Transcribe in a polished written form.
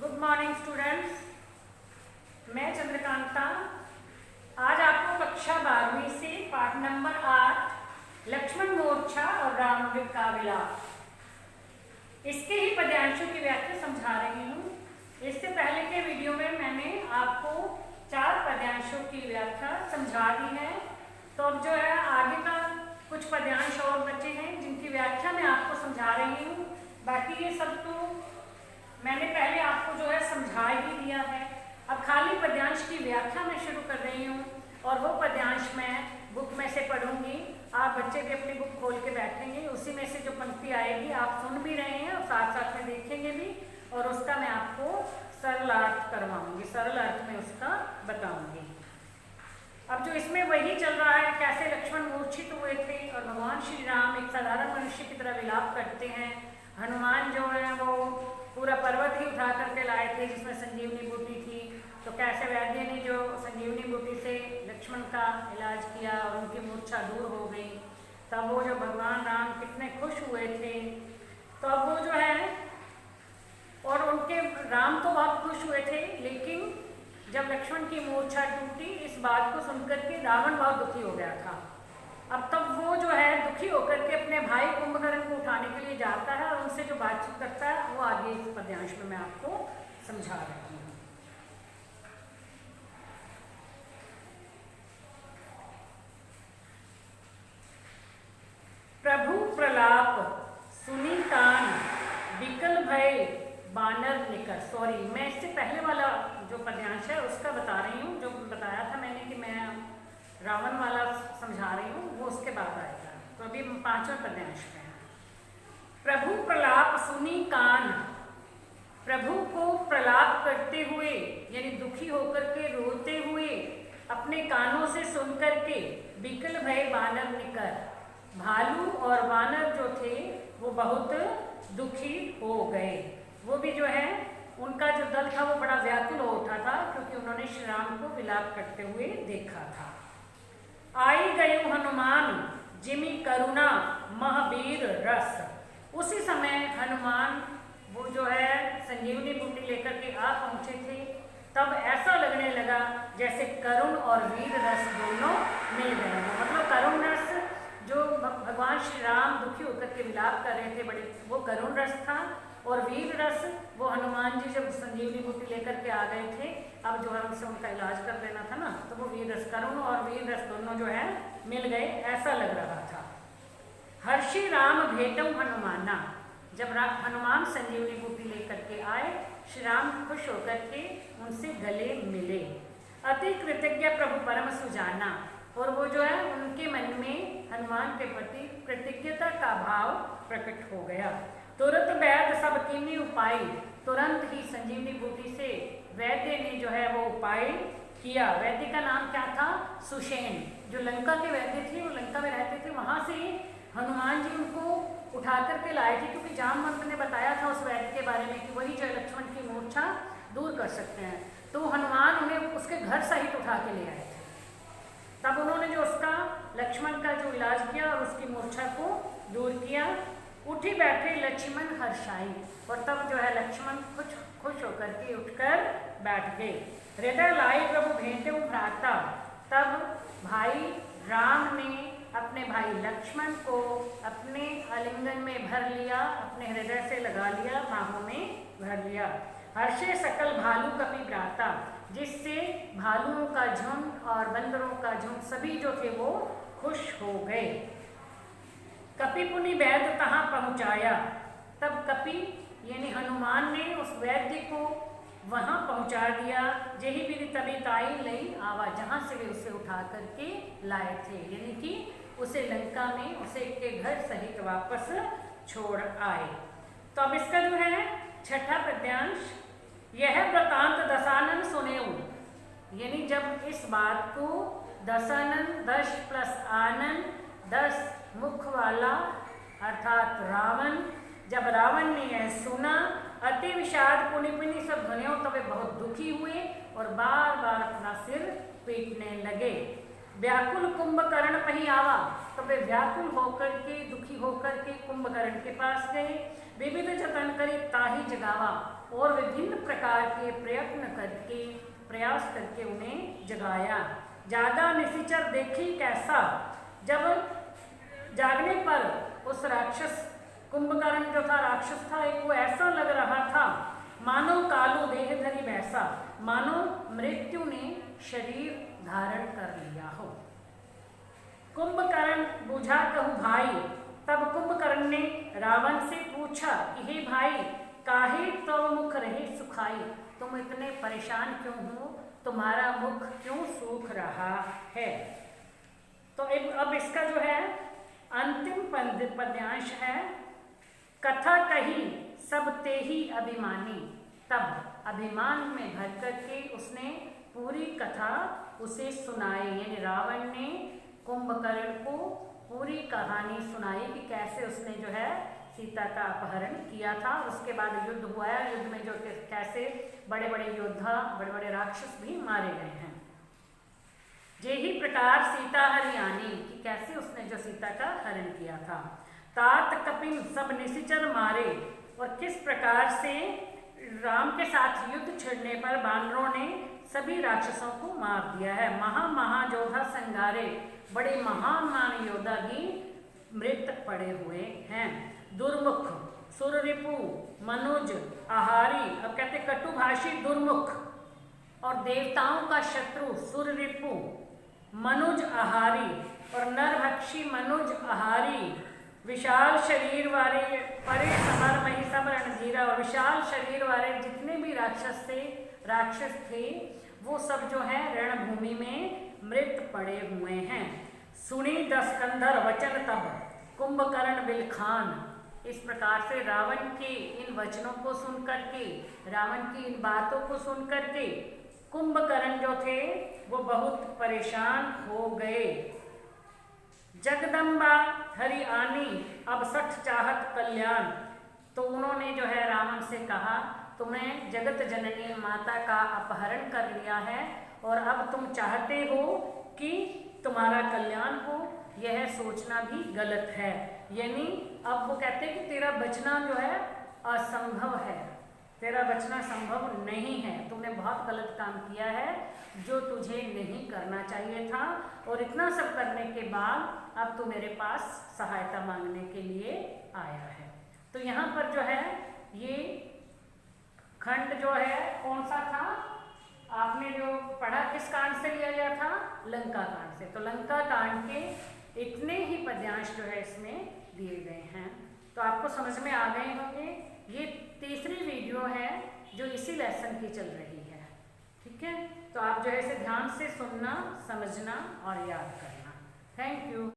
Good morning students, मैं चंद्रकांता आज आपको कक्षा 12वीं से पाठ नंबर 8 लक्ष्मण मोर्चा और राम का विलाप इसके ही पद्यांशों की व्याख्या समझा रही हूँ। इससे पहले के वीडियो में मैंने आपको 4 पद्यांशों की व्याख्या समझा दी है। तो अब जो है आगे का कुछ पद्यांश और बचे हैं जिनकी व्याख्या मैं आपको समझा रही हूँ। बाकी ये सब तो मैंने पहले आपको जो है समझा ही दिया है। अब खाली पद्यांश की व्याख्या मैं शुरू कर रही हूँ और वो पद्यांश मैं बुक में से पढ़ूंगी। आप बच्चे भी अपनी बुक खोल के बैठेंगे, उसी में से जो पंक्ति आएगी आप सुन भी रहे हैं और साथ साथ में देखेंगे भी, और उसका मैं आपको सरल अर्थ करवाऊंगी, सरल अर्थ में उसका बताऊंगी। अब जो इसमें वही चल रहा है, कैसे लक्ष्मण मूर्छित हुए थे और भगवान श्री राम एक साधारण मनुष्य की तरह विलाप करते हैं। हनुमान जो है वो पूरा पर्वत ही उठा करके लाए थे जिसमें संजीवनी बूटी थी। तो कैसे वैद्य ने जो संजीवनी बूटी से लक्ष्मण का इलाज किया और उनकी मूर्छा दूर हो गई। तब वो जो भगवान राम कितने खुश हुए थे। तो अब वो जो है, और उनके राम तो बहुत खुश हुए थे, लेकिन जब लक्ष्मण की मूर्छा टूटी इस बात को सुनकर के रावण बहुत दुखी हो गया था। अब तब वो जो है दुखी होकर के अपने भाई कुंभकर्ण को उठाने के लिए जाता है और उनसे जो बातचीत करता है वो आगे इस पद्यांश में मैं आपको समझा रही हूँ। प्रभु प्रलाप सुनी कान विकल भय बानर निकर। सॉरी, मैं इससे पहले वाला जो पद्यांश है उसका बता रही हूँ। जो बताया था मैंने कि मैं रावण वाला समझा रही हूँ, वो उसके बाद आएगा। तो अभी 5वां पद्यांश में है। प्रभु प्रलाप सुनी कान, प्रभु को प्रलाप करते हुए यानी दुखी होकर के रोते हुए अपने कानों से सुन करके विकल भय बानर निकर, भालू और वानर जो थे वो बहुत दुखी हो गए। वो भी जो है उनका जो दल था वो बड़ा व्याकुल हो उठा था क्योंकि उन्होंने श्री राम को विलाप करते हुए देखा था। आई गयो हनुमान जिमी करुणा महावीर रस। उसी समय हनुमान वो जो है संजीवनी बूटी लेकर के आ पहुंचे थे। तब ऐसा लगने लगा जैसे करुण और वीर रस दोनों मिल गए हैं। मतलब करुण रस जो भगवान श्री राम दुखी होकर के विलाप कर रहे थे बड़े, वो करुण रस था, और वीर रस वो हनुमान जी जब संजीवनी बूटी लेकर के आ गए थे, अब जो है उनसे उनका इलाज कर देना था ना, तो वो वीर रस, करुण और वीर रस दोनों जो है मिल गए, ऐसा लग रहा था। हर्षि राम भेटऊ हनुमाना, जब हनुमान संजीवनी बूटी लेकर के आए, श्री राम खुश होकर के उनसे गले मिले। अति कृतज्ञ प्रभु परम सुजाना, और वो जो है उनके मन में हनुमान के प्रति कृतज्ञता का भाव प्रकट हो गया। तुरंत वैद्य सब कीनी उपाय, तुरंत ही संजीवनी बूटी से वैद्य ने जो है वो उपाय किया। वैद्य का नाम क्या था? सुषेण। जो लंका के वैद्य थे, वो लंका में रहते थे, वहां से हनुमान जी उनको उठा करके लाए थे क्योंकि जामवंत ने बताया था उस वैद्य के बारे में कि वही जो लक्ष्मण की मूर्छा दूर कर सकते हैं। तो हनुमान उन्हें उसके घर सहित उठा के ले आए थे। तब उन्होंने जो उसका लक्ष्मण का जो इलाज किया और उसकी मूर्छा को दूर किया। उठी बैठे लक्ष्मण हर्षाई, और तब जो है लक्ष्मण खुश होकर के उठकर बैठ गए। हृदय लाई प्रभु भेंटे भ्राता, तब भाई राम ने अपने भाई लक्ष्मण को अपने आलिंगन में भर लिया, अपने हृदय से लगा लिया, बाहों में भर लिया। हर्षे सकल भालू कपि भ्राता, जिससे भालुओं का झुंड और बंदरों का झुंड सभी जो थे वो खुश हो गए। कपि पुनि वैद्य तहाँ पहुँचाया, तब कपि यानी हनुमान ने उस वैद्य को वहाँ पहुँचा दिया। यही विधि तभी ताई लई आवा, जहाँ से वे उसे उठा करके लाए थे, यानी कि उसे लंका में उसे के घर सहित वापस छोड़ आए। तो अब इसका जो है 6ठा पद्यांश, यह वृतांत दशानन सुनेऊ, यानी जब इस बात को दशानन 10 + आनन 10 मुख वाला अर्थात रावण, जब रावण ने यह सुना, अति विषाद पुनि पुनि सब ध्वनियों, तब वे बहुत दुखी हुए और बार बार अपना सिर पीटने लगे। व्याकुल कुंभकर्ण पही आवा, तो वे व्याकुल होकर के दुखी होकर के कुंभकर्ण के पास गए। विविध जतन करे ताहि जगावा, और विभिन्न प्रकार के प्रयास करके उन्हें जगाया। जागा निशिचर देखी कैसा, जब जागने पर उस राक्षस कुंभकर्ण जो था, राक्षस था एक, वो ऐसा लग रहा था मानो कालू देह धरी वैसा, मानो मृत्यु ने शरीर धारण कर लिया हो। कुंभकर्ण बूझा कहू भाई, तब कुंभकर्ण ने रावण से पूछा कि हे भाई, काहे तो मुख रहे सुखाई, तुम इतने परेशान क्यों हो, तुम्हारा मुख क्यों सूख रहा है। तो अब इसका जो है अंतिम पद्यांश है, कथा कही सब ते ही अभिमानी, तब अभिमान में भर करके उसने पूरी कथा उसे सुनाई, यानी रावण ने कुंभकर्ण को पूरी कहानी सुनाई कि कैसे उसने जो है सीता का अपहरण किया था। उसके बाद युद्ध हुआ है, युद्ध में जो कैसे बड़े बड़े योद्धा, बड़े बड़े राक्षस भी मारे गए हैं। यही प्रकार सीता हरियाणी, कि कैसे उसने जो सीता का हरण किया था। तात कपिन सब निशिचर मारे, और किस प्रकार से राम के साथ युद्ध छिड़ने पर बानरों ने सभी राक्षसों को मार दिया है। महायोद्धा संगारे, बड़े महान योद्धा भी मृत पड़े हुए हैं। दुर्मुख सुररिपु मनुज आहारी, अब कहते कटुभाषी दुर्मुख और देवताओं का शत्रु सुररिपु मनुज आहारी, और नरभक्षी मनुज आहारी, विशाल शरीर वाले परे समर मही सब रणधीरा, और विशाल शरीर वाले जितने भी राक्षस थे वो सब जो है रणभूमि में मृत पड़े हुए हैं। सुनी दसकंधर वचन तब कुंभकर्ण बिलखान, इस प्रकार से रावण के इन वचनों को सुन करके, रावण की इन बातों को सुन करके कुंभकर्ण जो थे वो बहुत परेशान हो गए। जगदम्बा हरि आनी अब सठ चाहत कल्याण, तो उन्होंने जो है रावण से कहा, तुम्हें जगत जननी माता का अपहरण कर लिया है और अब तुम चाहते हो कि तुम्हारा कल्याण हो, यह सोचना भी गलत है। यानी अब वो कहते हैं कि तेरा बचना जो है असंभव है, तेरा बचना संभव नहीं है, तुमने बहुत गलत काम किया है जो तुझे नहीं करना चाहिए था, और इतना सब करने के बाद अब तू मेरे पास सहायता मांगने के लिए आया है। तो यहाँ पर जो है ये खंड जो है कौन सा था, आपने जो पढ़ा किस कांड से लिया गया था, लंका कांड से। तो लंका कांड के इतने ही पद्यांश जो है इसमें दिए गए हैं, तो आपको समझ में आ गए होंगे। ये तीसरी वीडियो है जो इसी लेसन की चल रही है, ठीक है। तो आप जो है इसे ध्यान से सुनना, समझना और याद करना। Thank you.